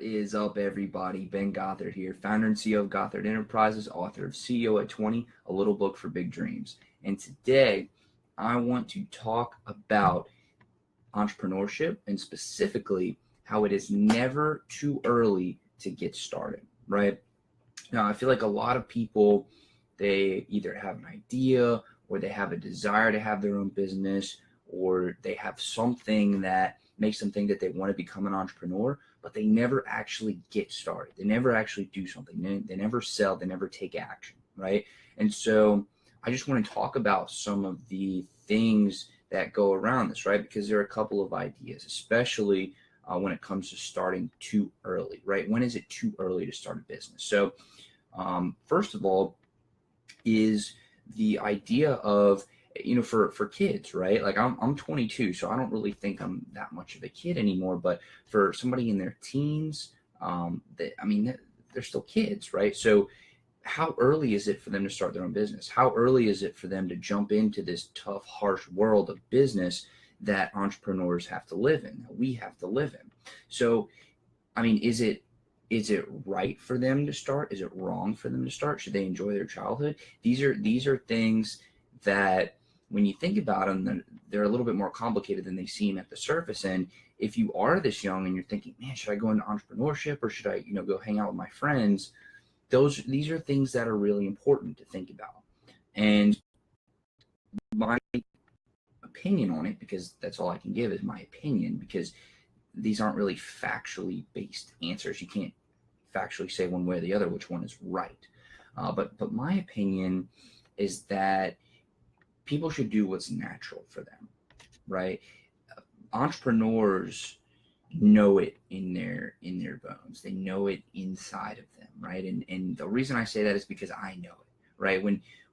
is up, everybody? Ben Gothard here, founder and CEO of Gothard Enterprises, author of CEO at 20, a little book for big dreams. And today, I want to talk about entrepreneurship and specifically how it is never too early to get started, right? Now, I feel like a lot of people, they either have an idea or they have a desire to have their own business, or they have something that makes them think that they want to become an entrepreneur, but they never actually get started. They never actually do something. They never sell. They never take action, right? And so I just want to talk about some of the things that go around this, right? Because there are a couple of ideas, especially when it comes to starting too early, right? When is it too early to start a business? So first of all is the idea of, for kids, right? Like I'm 22, so I don't really think I'm that much of a kid anymore. But for somebody in their teens, they're still kids, right? So how early is it for them to start their own business? How early is it for them to jump into this tough, harsh world of business that entrepreneurs have to live in, that we have to live in? So, is it right for them to start? Is it wrong for them to start? Should they enjoy their childhood? These are things that, when you think about them, they're a little bit more complicated than they seem at the surface. And if you are this young and you're thinking, man, should I go into entrepreneurship or should I, go hang out with my friends? These are things that are really important to think about. And my opinion on it, because that's all I can give is my opinion, because these aren't really factually based answers. You can't factually say one way or the other which one is right. But my opinion is that people should do what's natural for them, right? Entrepreneurs know it in their bones. They know it inside of them, right? And the reason I say that is because I know it, right?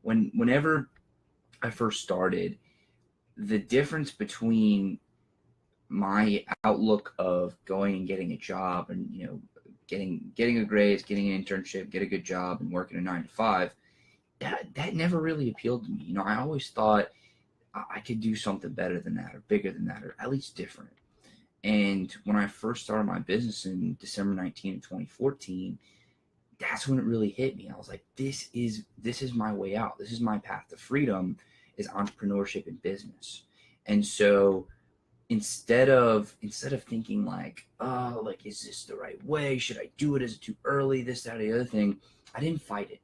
Whenever I first started, the difference between my outlook of going and getting a job and getting a grade, getting an internship, get a good job, and working a 9 to 5, that never really appealed to me. I always thought I could do something better than that, or bigger than that, or at least different. And when I first started my business in December 19 of 2014, that's when it really hit me. I was like, this is my way out. This is my path to freedom, is entrepreneurship and business. And so instead of thinking like, oh, like, is this the right way? Should I do it? Is it too early? This, that, or the other thing. I didn't fight it.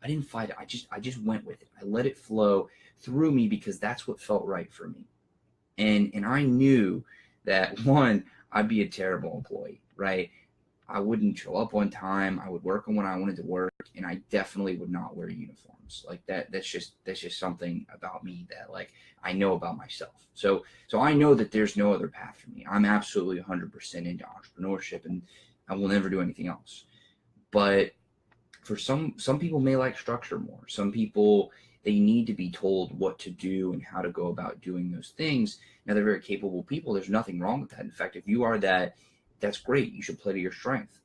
I just went with it. I let it flow through me because that's what felt right for me. And I knew that, one, I'd be a terrible employee, right? I wouldn't show up on time. I would work on when I wanted to work, and I definitely would not wear uniforms. Like that's just something about me that, like, I know about myself. So I know that there's no other path for me. I'm absolutely 100% into entrepreneurship, and I will never do anything else. But for some people may like structure more. Some people, they need to be told what to do and how to go about doing those things. Now, they're very capable people. There's nothing wrong with that. In fact, if you are that, that's great. You should play to your strength,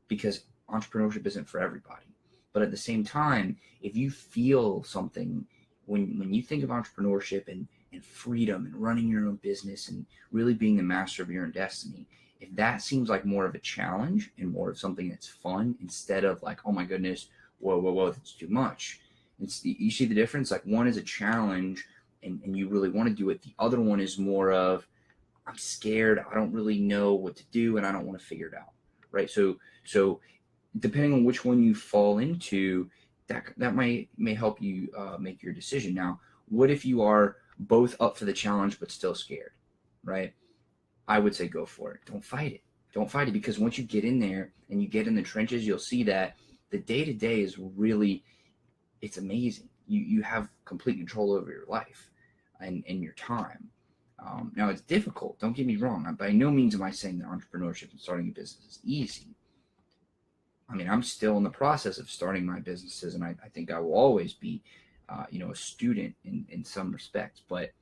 because entrepreneurship isn't for everybody. But at the same time, if you feel something, when you think of entrepreneurship and freedom and running your own business and really being the master of your own destiny, if that seems like more of a challenge and more of something that's fun, instead of like, oh my goodness, whoa, that's too much. You see the difference? Like, one is a challenge and you really want to do it. The other one is more of, I'm scared, I don't really know what to do, and I don't want to figure it out, right? So depending on which one you fall into, that may help you make your decision. Now, what if you are both up for the challenge but still scared, right? I would say go for it. Don't fight it, because once you get in there and you get in the trenches, you'll see that the day-to-day is really, it's amazing. You have complete control over your life and your time. Now, it's difficult. Don't get me wrong. By no means am I saying that entrepreneurship and starting a business is easy. I'm still in the process of starting my businesses, and I think I will always be, a student in some respects. But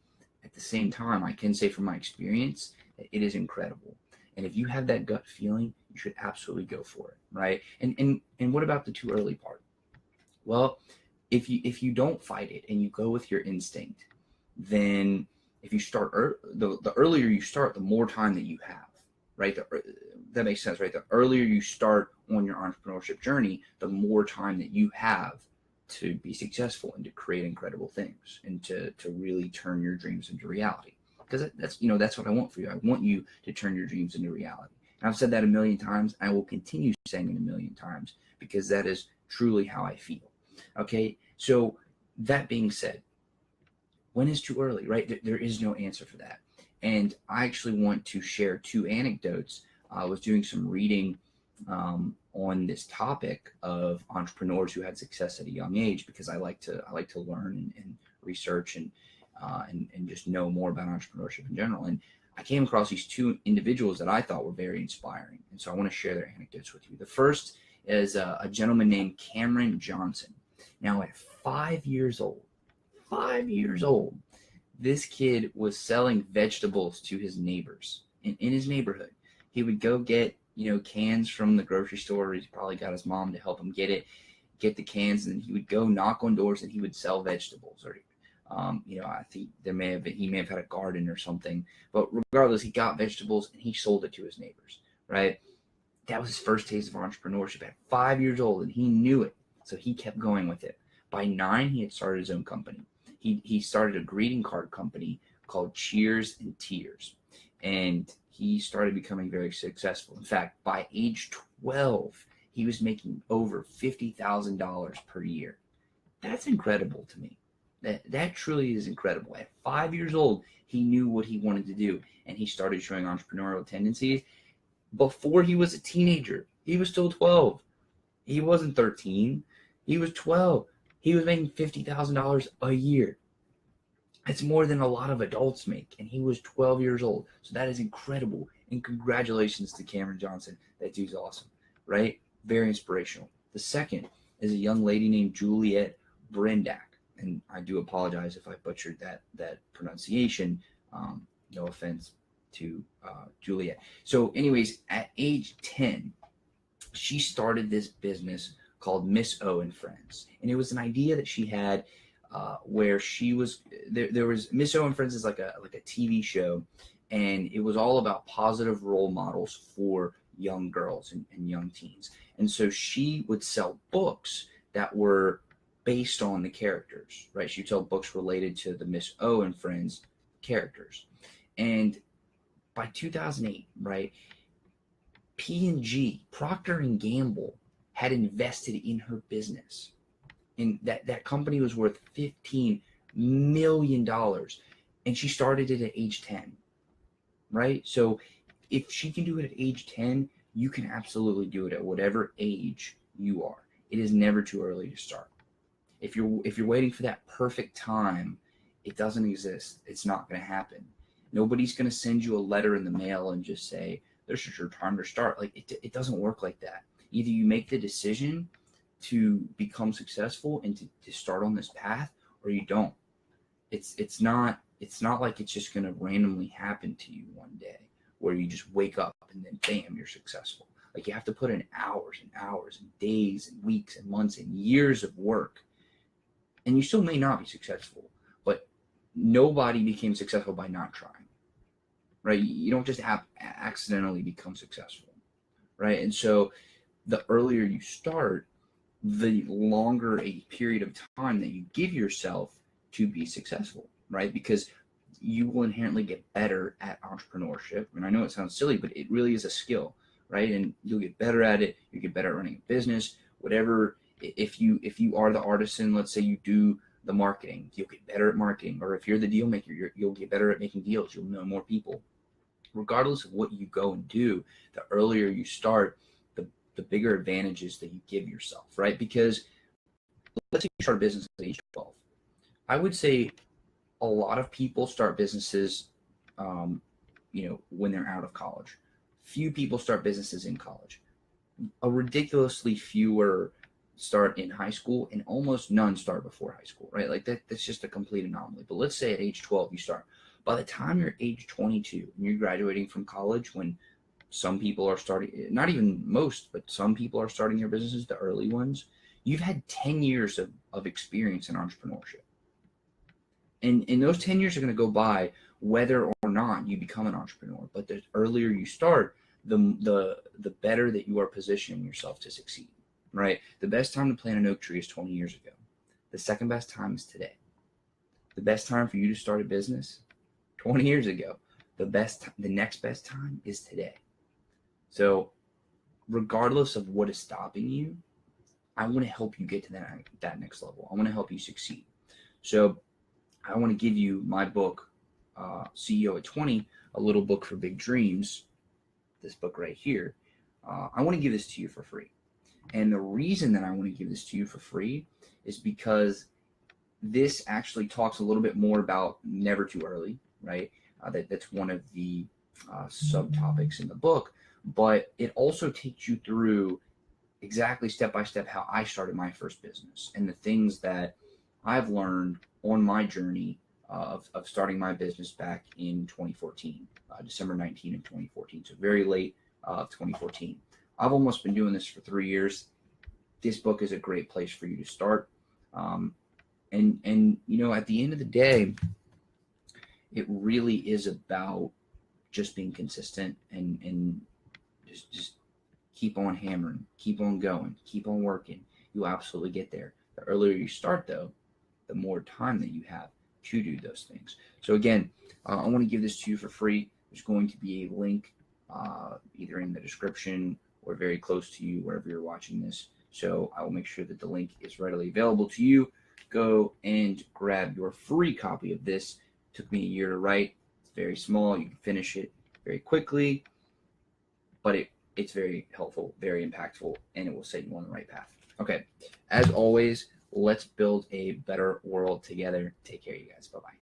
at the same time, I can say from my experience that it is incredible. And if you have that gut feeling, you should absolutely go for it, right? And what about the too early part? Well, if you don't fight it and you go with your instinct, then if you start the earlier you start, the more time that you have, right? That makes sense, right? The earlier you start on your entrepreneurship journey, the more time that you have to be successful and to create incredible things and to really turn your dreams into reality. Because that's what I want for you. I want you to turn your dreams into reality. And I've said that a million times. I will continue saying it a million times because that is truly how I feel. Okay. So that being said, when is too early, right? There is no answer for that. And I actually want to share two anecdotes. I was doing some reading on this topic of entrepreneurs who had success at a young age because I like to learn and research and just know more about entrepreneurship in general. And I came across these two individuals that I thought were very inspiring, and so I want to share their anecdotes with you. The first is a gentleman named Cameron Johnson. Now, at 5 years old, this kid was selling vegetables to his neighbors in his neighborhood. He would go get, cans from the grocery store. He's probably got his mom to help him get the cans, and he would go knock on doors and he would sell vegetables. Or, I think he may have had a garden or something, but regardless, he got vegetables and he sold it to his neighbors, right? That was his first taste of entrepreneurship at 5 years old, and he knew it. So he kept going with it. By 9, he had started his own company. He started a greeting card company called Cheers and Tears, and he started becoming very successful. In fact, by age 12, he was making over $50,000 per year. That's incredible to me. That truly is incredible. At 5 years old, he knew what he wanted to do, and he started showing entrepreneurial tendencies. Before he was a teenager, he was still 12. He wasn't 13. He was 12. He was making $50,000 a year. That's more than a lot of adults make, and he was 12 years old. So that is incredible, and congratulations to Cameron Johnson. That dude's awesome, right? Very inspirational. The second is a young lady named Juliet Brendak, and I do apologize if I butchered that pronunciation. No offense to Juliet. So anyways, at age 10, she started this business called Miss O and Friends. And it was an idea that she had where she was, there was Miss O and Friends is like a TV show, and it was all about positive role models for young girls and young teens. And so she would sell books that were based on the characters, right? She'd sell books related to the Miss O and Friends characters. And by 2008, right, P&G, Procter and Gamble, had invested in her business. And that company was worth $15 million. And she started it at age 10, right? So if she can do it at age 10, you can absolutely do it at whatever age you are. It is never too early to start. If you're waiting for that perfect time, it doesn't exist. It's not going to happen. Nobody's going to send you a letter in the mail and just say, this is your time to start. Like it doesn't work like that. Either you make the decision to become successful and to start on this path, or you don't. It's not like it's just going to randomly happen to you one day where you just wake up and then bam, you're successful. Like you have to put in hours and hours and days and weeks and months and years of work. And you still may not be successful, but nobody became successful by not trying, right? You don't just accidentally become successful, right? And so the earlier you start, the longer a period of time that you give yourself to be successful, right? Because you will inherently get better at entrepreneurship. And I know it sounds silly, but it really is a skill, right? And you'll get better at it. You get better at running a business, whatever. If you are the artisan, let's say you do the marketing, you'll get better at marketing. Or if you're the deal maker, you'll get better at making deals. You'll know more people. Regardless of what you go and do, the earlier you start, the bigger advantages that you give yourself, right? Because let's say you start a business at age 12. I would say a lot of people start businesses, when they're out of college. Few people start businesses in college. A ridiculously fewer start in high school, and almost none start before high school, right? Like that's just a complete anomaly. But let's say at age 12 you start. By the time you're age 22 and you're graduating from college, when some people are starting, not even most, but some people are starting their businesses, the early ones, you've had 10 years of experience in entrepreneurship. And those 10 years are going to go by whether or not you become an entrepreneur. But the earlier you start, the better that you are positioning yourself to succeed, right? The best time to plant an oak tree is 20 years ago. The second best time is today. The best time for you to start a business, 20 years ago. The next best time is today. So regardless of what is stopping you, I want to help you get to that next level. I want to help you succeed. So I want to give you my book, CEO at 20, a little book for big dreams, this book right here. I want to give this to you for free. And the reason that I want to give this to you for free is because this actually talks a little bit more about never too early, right? That's one of the subtopics in the book, but it also takes you through exactly step by step how I started my first business and the things that I've learned on my journey of starting my business back in 2014, December 19 of 2014. So very late of 2014. I've almost been doing this for 3 years. This book is a great place for you to start. And you know, at the end of the day, it really is about just being consistent and just keep on hammering, keep on going, keep on working. You'll absolutely get there. The earlier you start, though, the more time that you have to do those things. So again, I want to give this to you for free. There's going to be a link either in the description or very close to you wherever you're watching this. So I will make sure that the link is readily available to you. Go and grab your free copy of this. It took me a year to write. It's very small. You can finish it very quickly, but it's very helpful, very impactful, and it will set you on the right path. Okay, as always, let's build a better world together. Take care, you guys. Bye-bye.